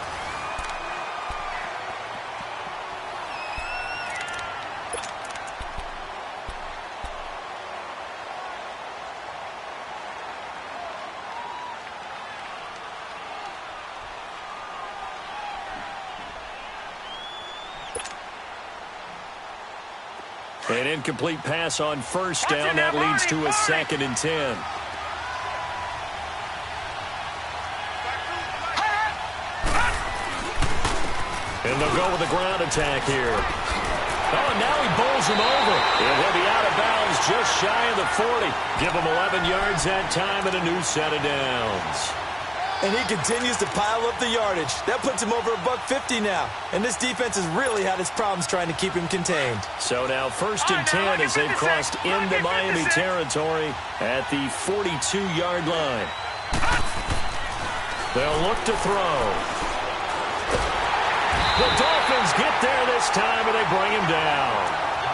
An incomplete pass on first down. That leads to a 2nd and 10. And they'll go with a ground attack here. Oh, now he bowls him over. And he'll be out of bounds just shy of the 40. Give him 11 yards that time and a new set of downs. And he continues to pile up the yardage. That puts him over $150 now. And this defense has really had its problems trying to keep him contained. So now 1st and 10 as they've crossed into Miami territory at the 42-yard line. They'll look to throw. The Dolphins get there this time, and they bring him down.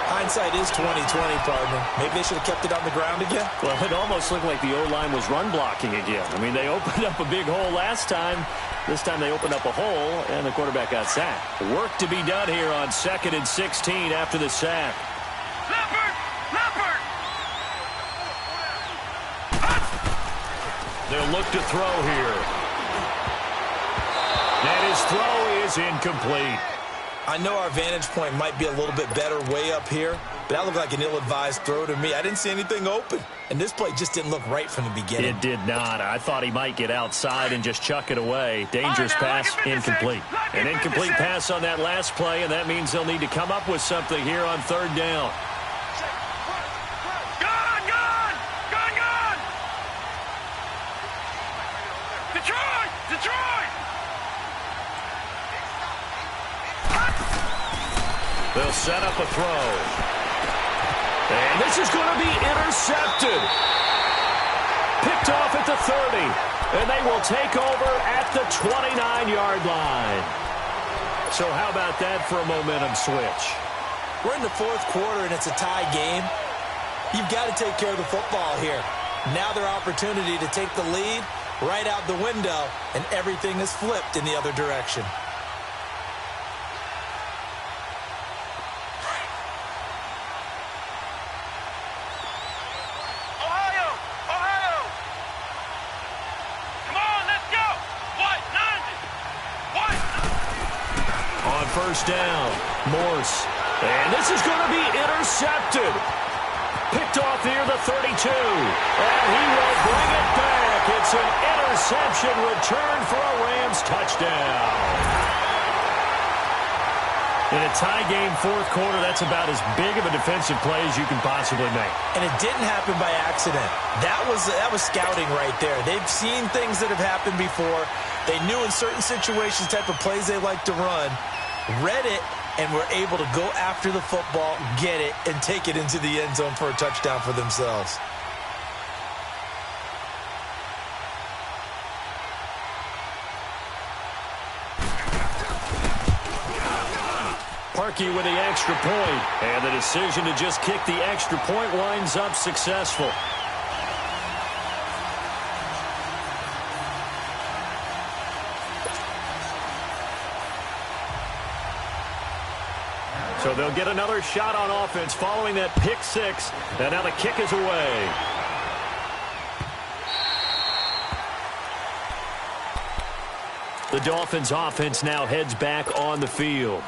Hindsight is 20/20, partner. Maybe they should have kept it on the ground again. Well, it almost looked like the O-line was run blocking again. I mean, they opened up a big hole last time. This time they opened up a hole, and the quarterback got sacked. Work to be done here on 2nd and 16 after the sack. Leopard! They'll look to throw here. And his throw is incomplete. I know our vantage point might be a little bit better way up here, but that looked like an ill-advised throw to me. I didn't see anything open, and this play just didn't look right from the beginning. It did not. I thought he might get outside and just chuck it away. Dangerous pass, incomplete. An incomplete pass on that last play, and that means they'll need to come up with something here on 3rd down. Detroit! They'll set up a throw. And this is going to be intercepted. Picked off at the 30. And they will take over at the 29-yard line. So how about that for a momentum switch? We're in the 4th quarter, and it's a tie game. You've got to take care of the football here. Now their opportunity to take the lead right out the window, and everything is flipped in the other direction. First down, Morse. And this is going to be intercepted. Picked off near the 32. And he will bring it back. It's an interception return for a Rams touchdown. In a tie game fourth quarter, that's about as big of a defensive play as you can possibly make. And it didn't happen by accident. That was scouting right there. They've seen things that have happened before. They knew in certain situations type of plays they like to run, read it, and were able to go after the football, get it, and take it into the end zone for a touchdown for themselves. Parkey with the extra point, and the decision to just kick the extra point winds up successful. So they'll get another shot on offense following that pick six, and now the kick is away. The Dolphins' offense now heads back on the field.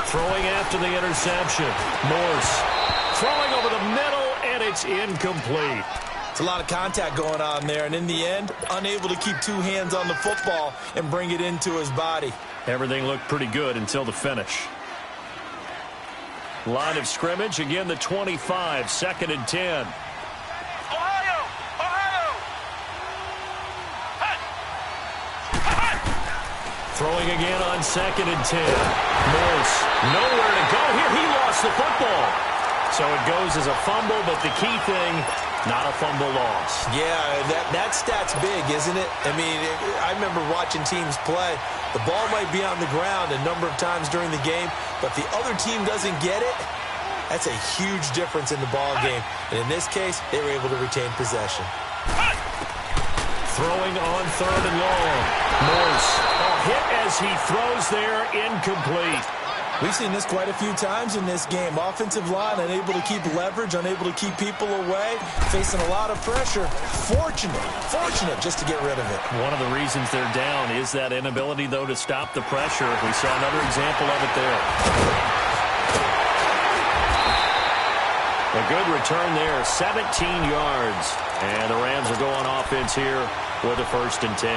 Throwing after the interception. Morse throwing over the middle, and it's incomplete. It's a lot of contact going on there, and in the end, unable to keep two hands on the football and bring it into his body. Everything looked pretty good until the finish. Line of scrimmage, again the 25, 2nd and 10. Ohio! Ohio! Hut! Hut! Throwing again on 2nd and 10. Morse, nowhere to go here. He lost the football. So it goes as a fumble, but the key thing, not a fumble loss. Yeah, that stat's big, isn't it? I mean, I remember watching teams play. The ball might be on the ground a number of times during the game, but if the other team doesn't get it, that's a huge difference in the ball game. And in this case, they were able to retain possession. Throwing on 3rd and long. Morse, a hit as he throws there, incomplete. We've seen this quite a few times in this game. Offensive line unable to keep leverage, unable to keep people away, facing a lot of pressure. Fortunate just to get rid of it. One of the reasons they're down is that inability, though, to stop the pressure. We saw another example of it there. A good return there, 17 yards. And the Rams are going offense here with a 1st and 10.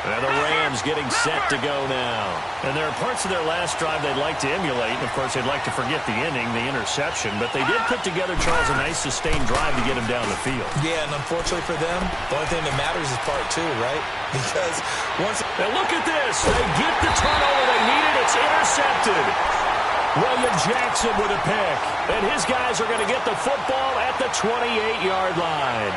And the Rams getting set to go now. And there are parts of their last drive they'd like to emulate. And, of course, they'd like to forget the inning, the interception. But they did put together, Charles, a nice sustained drive to get him down the field. Yeah, and unfortunately for them, the only thing that matters is part 2, right? Because once... Now look at this. They get the turnover they needed. It's intercepted. William Jackson with a pick. And his guys are going to get the football at the 28-yard line.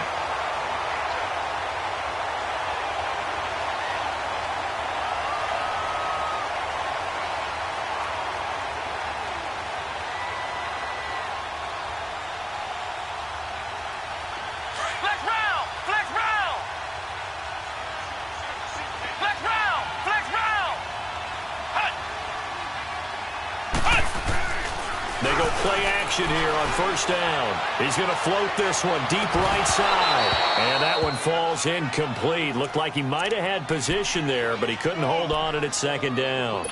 Play action here on 1st down. He's going to float this one deep right side. And that one falls incomplete. Looked like he might have had position there, but he couldn't hold on it at 2nd down.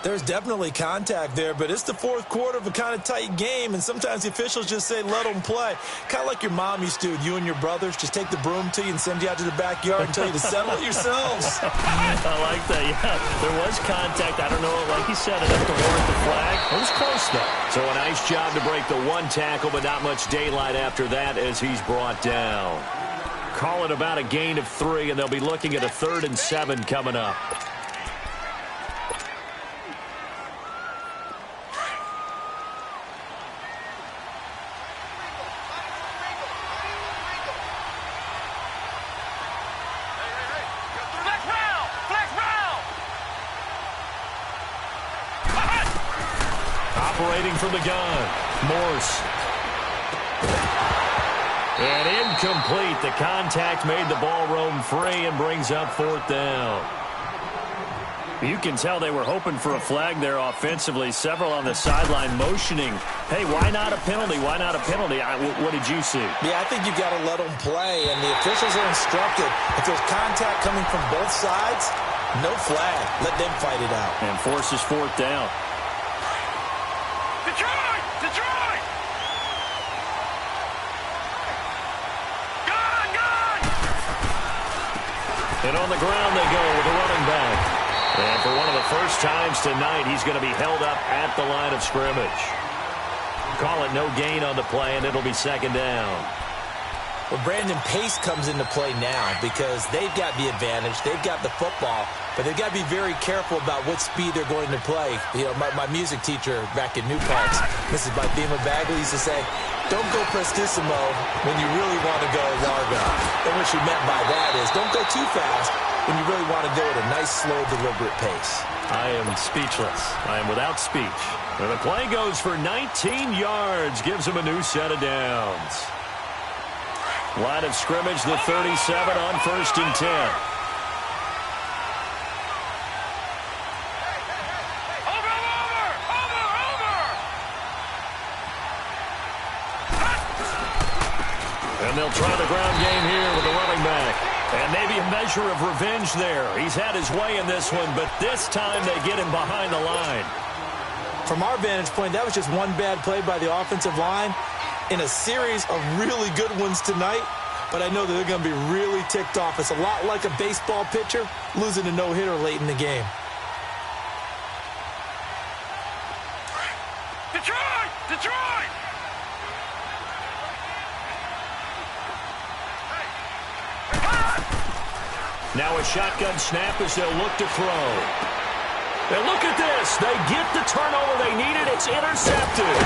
There's definitely contact there, but it's the 4th quarter of a kind of tight game, and sometimes the officials just say, let them play. Kind of like your mom used to, you and your brothers, just take the broom to you and send you out to the backyard and tell you to settle it yourselves. I like that, yeah. There was contact. I don't know, like you said, enough to warrant the flag. It was close, though. So a nice job to break the one tackle, but not much daylight after that as he's brought down. Call it about a gain of 3, and they'll be looking at a 3rd and 7 coming up. Operating from the gun, Morse. And incomplete. The contact made the ball roam free and brings up 4th down. You can tell they were hoping for a flag there offensively. Several on the sideline motioning, hey, why not a penalty? Why not a penalty? What did you see? Yeah, I think you've got to let them play, and the officials are instructed. If there's contact coming from both sides, no flag. Let them fight it out. And forces fourth down. Detroit! Detroit! Gun! And on the ground they go with a running back. And for one of the first times tonight, he's going to be held up at the line of scrimmage. Call it no gain on the play, and it'll be second down. Well, Brandon, pace comes into play now because they've got the advantage. They've got the football, but they've got to be very careful about what speed they're going to play. You know, my music teacher back in New Parks, Mrs. Bima Bagley, used to say, don't go prestissimo when you really want to go largo. And what she meant by that is don't go too fast when you really want to go at a nice, slow, deliberate pace. I am speechless. I am without speech. And the play goes for 19 yards, gives him a new set of downs. Line of scrimmage, the 37 on 1st and 10. And they'll try the ground game here with the running back. And maybe a measure of revenge there. He's had his way in this one, but this time they get him behind the line. From our vantage point, that was just one bad play by the offensive line in a series of really good ones tonight. But I know that they're going to be really ticked off. It's a lot like a baseball pitcher losing a no-hitter late in the game. Detroit! Detroit! Now a shotgun snap as they'll look to throw. And look at this. They get the turnover they needed. It's intercepted.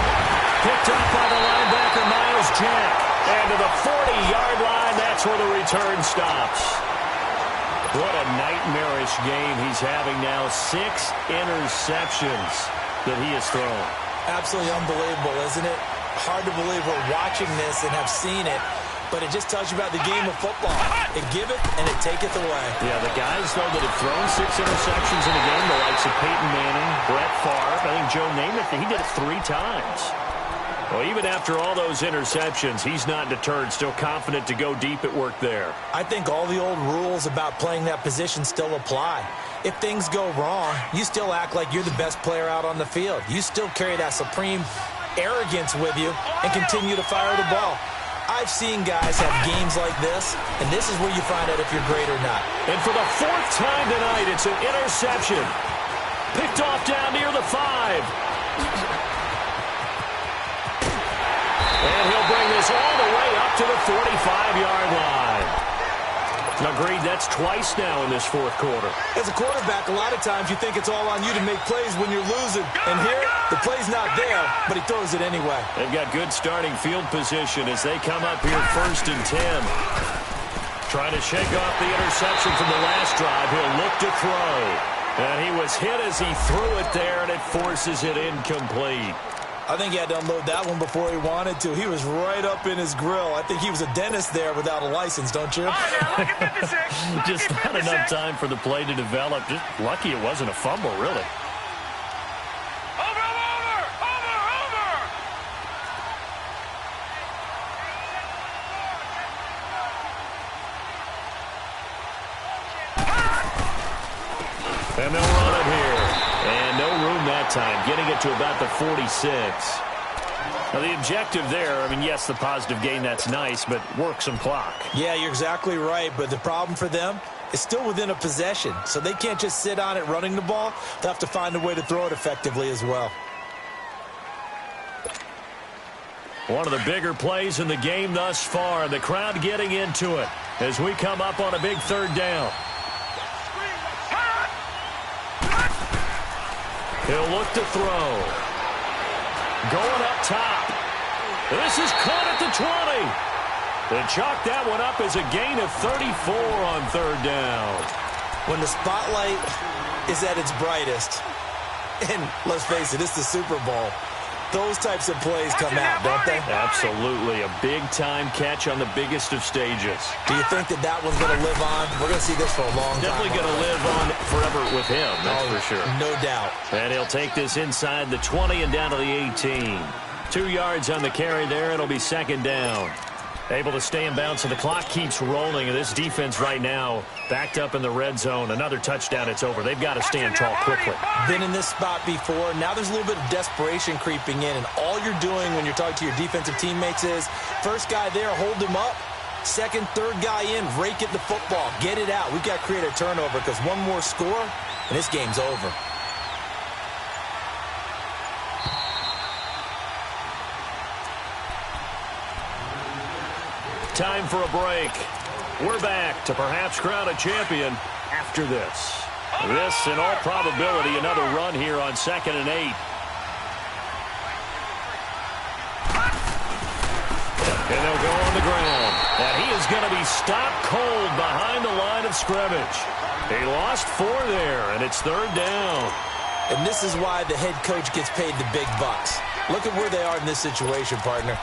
Picked up by the linebacker, Miles Jack. And to the 40-yard line, that's where the return stops. What a nightmarish game he's having now. 6 interceptions that he has thrown. Absolutely unbelievable, isn't it? Hard to believe we're watching this and have seen it. But it just tells you about the game of football. It giveth and it taketh away. Yeah, the guys, though, that have thrown 6 interceptions in a game, the likes of Peyton Manning, Brett Favre, I think Joe Namath, he did it 3 times. Well, even after all those interceptions, he's not deterred, still confident to go deep at work there. I think all the old rules about playing that position still apply. If things go wrong, you still act like you're the best player out on the field. You still carry that supreme arrogance with you and continue to fire the ball. I've seen guys have games like this, and this is where you find out if you're great or not. And for the 4th time tonight, it's an interception. Picked off down near the 5. And he'll bring this all the way up to the 45-yard line. Agreed, that's twice now in this 4th quarter. As a quarterback, a lot of times you think it's all on you to make plays when you're losing. And here, the play's not there, but he throws it anyway. They've got good starting field position as they come up here 1st and 10. Trying to shake off the interception from the last drive. He'll look to throw. And he was hit as he threw it there, and it forces it incomplete. I think he had to unload that one before he wanted to. He was right up in his grill. I think he was a dentist there without a license, don't you? All right, now, look at 56. Just not enough time for the play to develop. Just lucky it wasn't a fumble, really. Over! And they'll run it here. And no room that time, getting it to about the 46. Now, the objective there, I mean, yes, the positive gain, that's nice, but work some clock. Yeah, you're exactly right, but the problem for them is still within a possession, so they can't just sit on it running the ball. They'll have to find a way to throw it effectively as well. One of the bigger plays in the game thus far, the crowd getting into it as we come up on a big 3rd down. He'll look to throw. Going up top. This is caught at the 20. They chalk that one up as a gain of 34 on 3rd down. When the spotlight is at its brightest, and let's face it, it's the Super Bowl, those types of plays come out, don't they? Absolutely. A big-time catch on the biggest of stages. Do you think that that one's going to live on? We're going to see this for a long time. Definitely going to live on forever with him, that's for sure. No doubt. And he'll take this inside the 20 and down to the 18. 2 yards on the carry there. It'll be second down. Able to stay in bounds, so the clock keeps rolling. And this defense right now backed up in the red zone. Another touchdown, it's over. They've got to stand tall quickly. Been in this spot before. Now there's a little bit of desperation creeping in. And all you're doing when you're talking to your defensive teammates is, first guy there, hold him up. Second, third guy in, rake at the football. Get it out. We've got to create a turnover because one more score, and this game's over. Time for a break. We're back to perhaps crown a champion after this. This, in all probability, another run here on 2nd and 8. And they'll go on the ground. And he is going to be stopped cold behind the line of scrimmage. He lost 4 there, and it's 3rd down. And this is why the head coach gets paid the big bucks. Look at where they are in this situation, partner.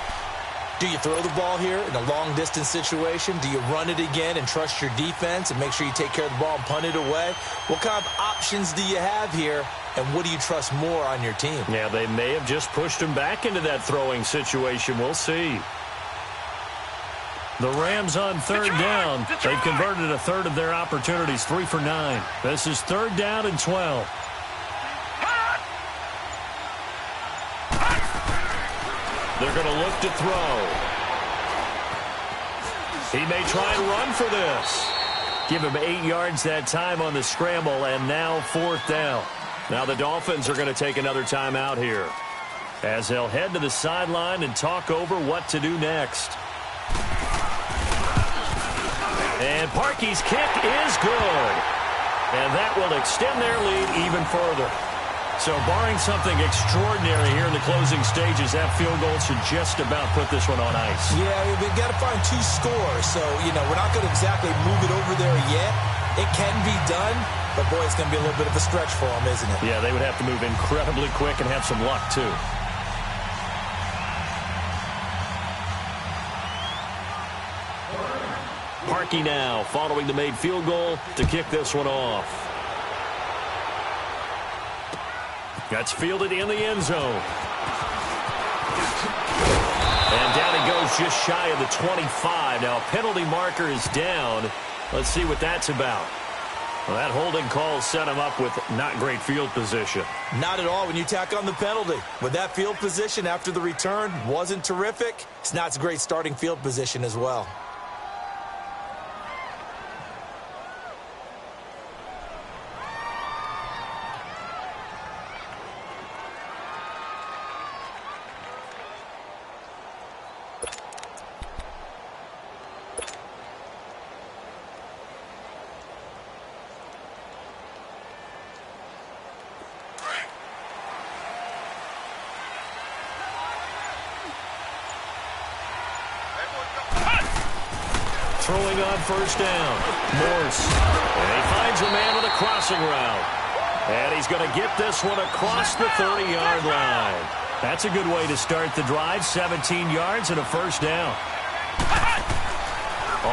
Do you throw the ball here in a long-distance situation? Do you run it again and trust your defense and make sure you take care of the ball and punt it away? What kind of options do you have here, and what do you trust more on your team? Yeah, they may have just pushed him back into that throwing situation. We'll see. The Rams on 3rd down. They've converted a third of their opportunities, 3 for 9. This is 3rd down and 12. They're going to look to throw. He may try and run for this. Give him 8 yards that time on the scramble, and now 4th down. Now the Dolphins are going to take another timeout here as they'll head to the sideline and talk over what to do next. And Parkey's kick is good. And that will extend their lead even further. So barring something extraordinary here in the closing stages, that field goal should just about put this one on ice. Yeah, we've got to find 2 scores. So, we're not going to exactly move it over there yet. It can be done, but, boy, it's going to be a little bit of a stretch for them, isn't it? Yeah, they would have to move incredibly quick and have some luck, too. Parkey now following the made field goal to kick this one off. That's fielded in the end zone. And down he goes just shy of the 25. Now a penalty marker is down. Let's see what that's about. Well, that holding call set him up with not great field position. Not at all when you tack on the penalty. With that field position after the return wasn't terrific. It's not a great starting field position as well. Throwing on 1st down. Morse. And he finds a man with a crossing route. And he's going to get this one across the 30-yard line. That's a good way to start the drive. 17 yards and a 1st down.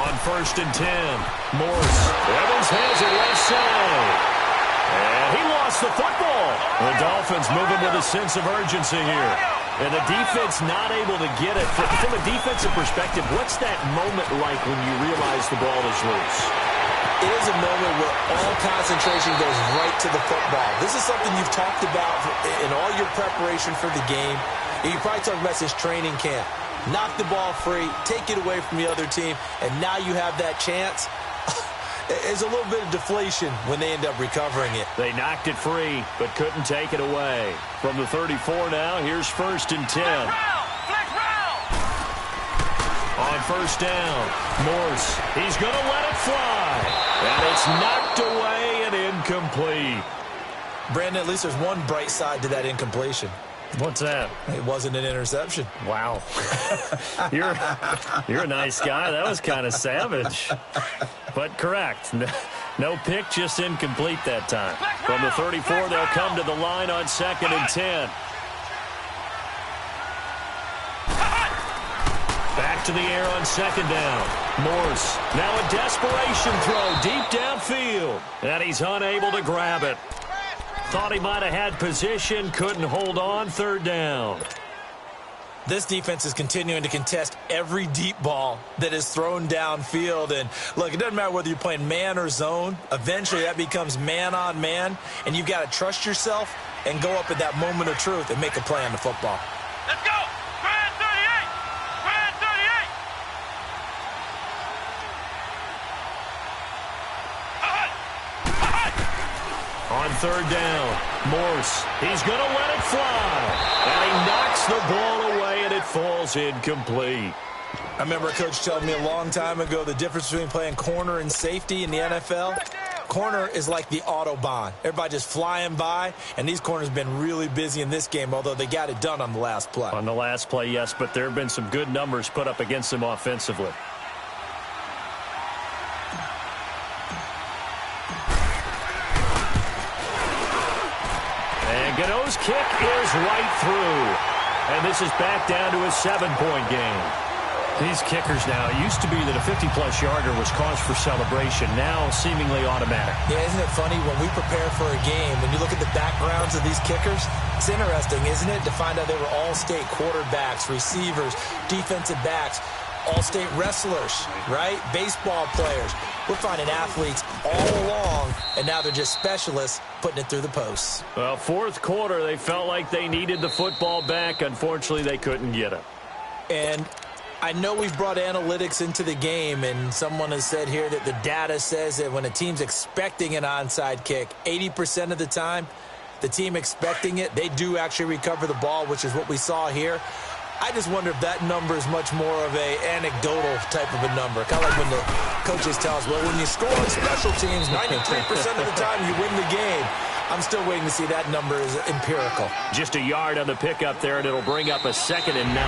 On 1st and 10. Morse. Evans has it left side. And he lost the football. The Dolphins moving with a sense of urgency here. And the defense not able to get it. From a defensive perspective, what's that moment like when you realize the ball is loose? It is a moment where all concentration goes right to the football. This is something you've talked about in all your preparation for the game. You probably talked about since training camp. Knock the ball free, take it away from the other team, and now you have that chance. There's a little bit of deflation when they end up recovering it. They knocked it free, but couldn't take it away. From the 34 now, here's 1st and 10. On 1st down, Morse. He's going to let it fly. And it's knocked away and incomplete. Brandon, at least there's one bright side to that incompletion. What's that? It wasn't an interception. Wow. You're a nice guy. That was kind of savage. But correct. No pick, just incomplete that time. From the 34, they'll come to the line on 2nd and 10. to the air on second down. Morse, now a desperation throw deep downfield. And he's unable to grab it. Thought he might have had position, couldn't hold on, third down. This defense is continuing to contest every deep ball that is thrown downfield. And, look, it doesn't matter whether you're playing man or zone. Eventually, that becomes man-on-man, and you've got to trust yourself and go up at that moment of truth and make a play on the football. Let's go! Grand 38! Grand 38! On third down, Morse, he's going to let it fly. And he knocks the ball away, and it falls incomplete. I remember a coach telling me a long time ago the difference between playing corner and safety in the NFL. Corner is like the Autobahn. Everybody just flying by, and these corners have been really busy in this game, although they got it done on the last play. On the last play, yes, but there have been some good numbers put up against them offensively. And Gano's kick is right through. And this is back down to a 7-point game. These kickers now, it used to be that a 50-plus yarder was cause for celebration, now seemingly automatic. Yeah, isn't it funny when we prepare for a game, when you look at the backgrounds of these kickers, it's interesting, isn't it, to find out they were all-state quarterbacks, receivers, defensive backs, all-state wrestlers, right? Baseball players. We're finding athletes all along, and now they're just specialists putting it through the posts. Well, fourth quarter, they felt like they needed the football back. Unfortunately, they couldn't get it. And I know we've brought analytics into the game, and someone has said here that the data says that when a team's expecting an onside kick, 80% of the time, the team expecting it, they do actually recover the ball, which is what we saw here. I just wonder if that number is much more of a anecdotal type of a number. Kind of like when the coaches tell us, well, when you score on special teams, 93% of the time you win the game. I'm still waiting to see that number is empirical. Just a yard on the pickup there, and it'll bring up a 2nd and 9.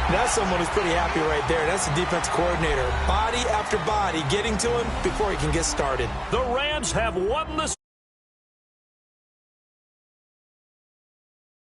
That's someone who's pretty happy right there. That's the defense coordinator. Body after body getting to him before he can get started. The Rams have won the